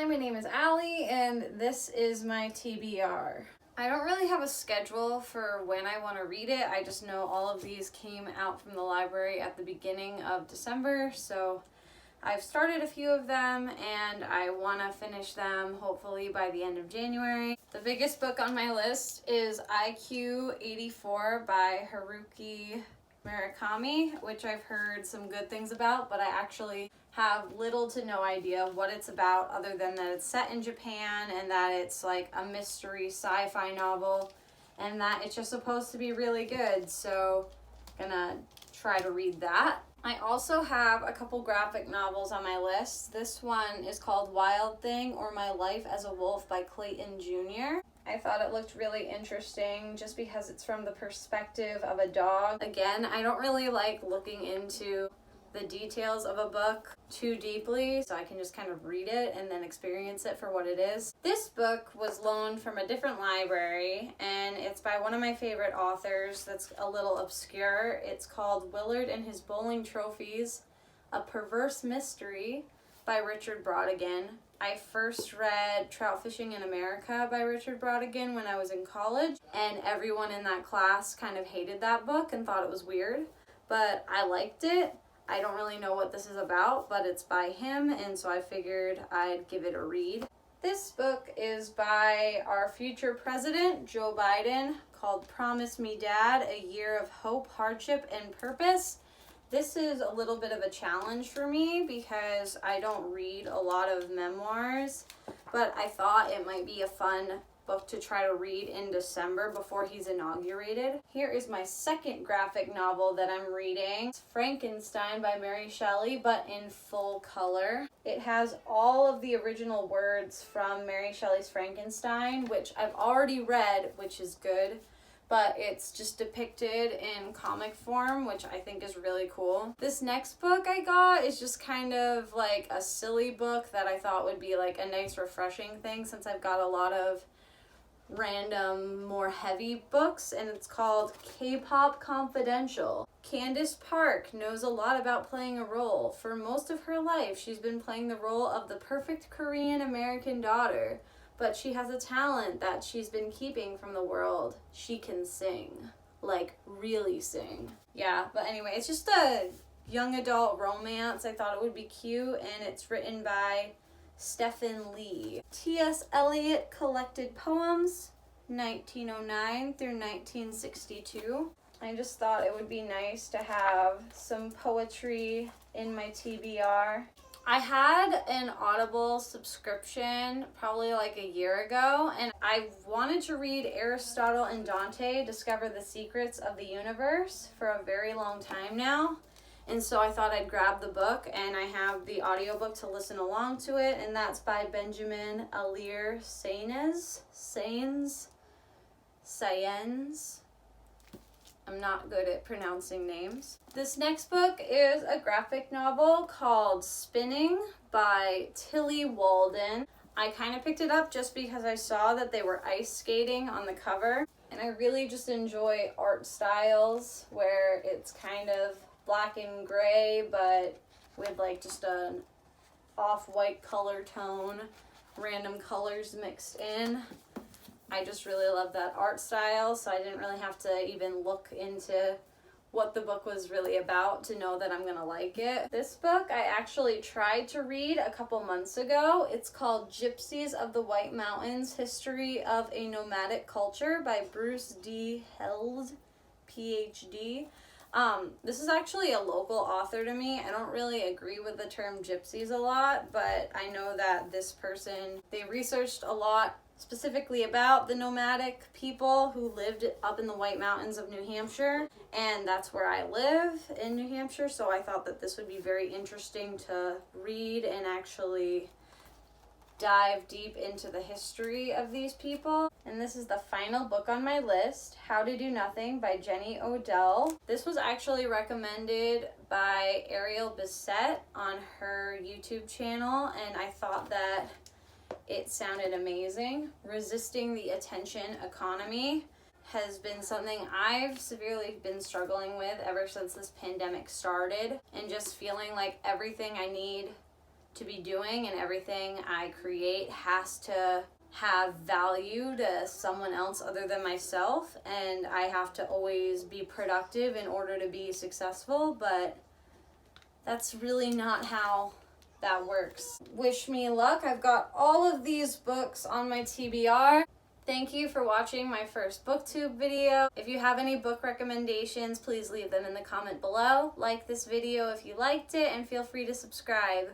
my name is Allie, and this is my TBR. I don't really have a schedule for when I want to read it. I just know all of these came out from the library at the beginning of December, so I've started a few of them and I want to finish them hopefully by the end of January. The biggest book on my list is IQ 84 by Haruki Murakami, which I've heard some good things about, but I actually have little to no idea what it's about other than that it's set in Japan and that it's like a mystery sci-fi novel and that it's just supposed to be really good, so I'm gonna try to read that. I also have a couple graphic novels on my list. This one is called Wild Thing or My Life as a Wolf by Clayton Jr. I thought it looked really interesting just because it's from the perspective of a dog. Again, I don't really like looking into the details of a book too deeply, so I can just kind of read it and then experience it for what it is. This book was loaned from a different library and it's by one of my favorite authors that's a little obscure. It's called Willard and His Bowling Trophies, A Perverse Mystery by Richard Brautigan. I first read Trout Fishing in America by Richard Brautigan when I was in college, and everyone in that class kind of hated that book and thought it was weird, but I liked it. I don't really know what this is about, but it's by him, and so I figured I'd give it a read. This book is by our future president, Joe Biden, called Promise Me Dad, A Year of Hope, Hardship, and Purpose. This is a little bit of a challenge for me because I don't read a lot of memoirs, but I thought it might be a fun book to try to read in December before he's inaugurated. Here is my second graphic novel that I'm reading. It's Frankenstein by Mary Shelley, but in full color. It has all of the original words from Mary Shelley's Frankenstein, which I've already read, which is good, but it's just depicted in comic form, which I think is really cool. This next book I got is just kind of like a silly book that I thought would be like a nice refreshing thing since I've got a lot of random, more heavy books, and it's called K-Pop Confidential. Candace Park knows a lot about playing a role. For most of her life, she's been playing the role of the perfect Korean American daughter, but she has a talent that she's been keeping from the world. She can sing. Like, really sing. Yeah, but anyway, it's just a young adult romance. I thought it would be cute, and it's written by Stephen Lee. T.S. Eliot Collected Poems, 1909 through 1962. I just thought it would be nice to have some poetry in my TBR. I had an Audible subscription probably like a year ago, and I wanted to read Aristotle and Dante Discover the Secrets of the Universe for a very long time now. And so I thought I'd grab the book, and I have the audiobook to listen along to it, and that's by Benjamin Alir Saenz. I'm not good at pronouncing names. This next book is a graphic novel called Spinning by Tilly Walden. I kind of picked it up just because I saw that they were ice skating on the cover, and I really just enjoy art styles where it's kind of black and gray, but with like just an off-white color tone, random colors mixed in. I just really love that art style, so I didn't really have to even look into what the book was really about to know that I'm gonna like it. This book I actually tried to read a couple months ago. It's called Gypsies of the White Mountains, History of a Nomadic Culture by Bruce D. Held, PhD. This is actually a local author to me. I don't really agree with the term gypsies a lot, but I know that this person, they researched a lot specifically about the nomadic people who lived up in the White Mountains of New Hampshire, and that's where I live in New Hampshire, so I thought that this would be very interesting to read and actually dive deep into the history of these people. And this is the final book on my list, How to Do Nothing by Jenny Odell. This was actually recommended by Ariel Bissett on her YouTube channel, and I thought that it sounded amazing. Resisting the Attention Economy has been something I've severely been struggling with ever since this pandemic started, and just feeling like everything I need to be doing, and everything I create has to have value to someone else other than myself, and I have to always be productive in order to be successful, but that's really not how that works. Wish me luck. I've got all of these books on my TBR. Thank you for watching my first booktube video. If you have any book recommendations, please leave them in the comment below. Like this video if you liked it, and feel free to subscribe.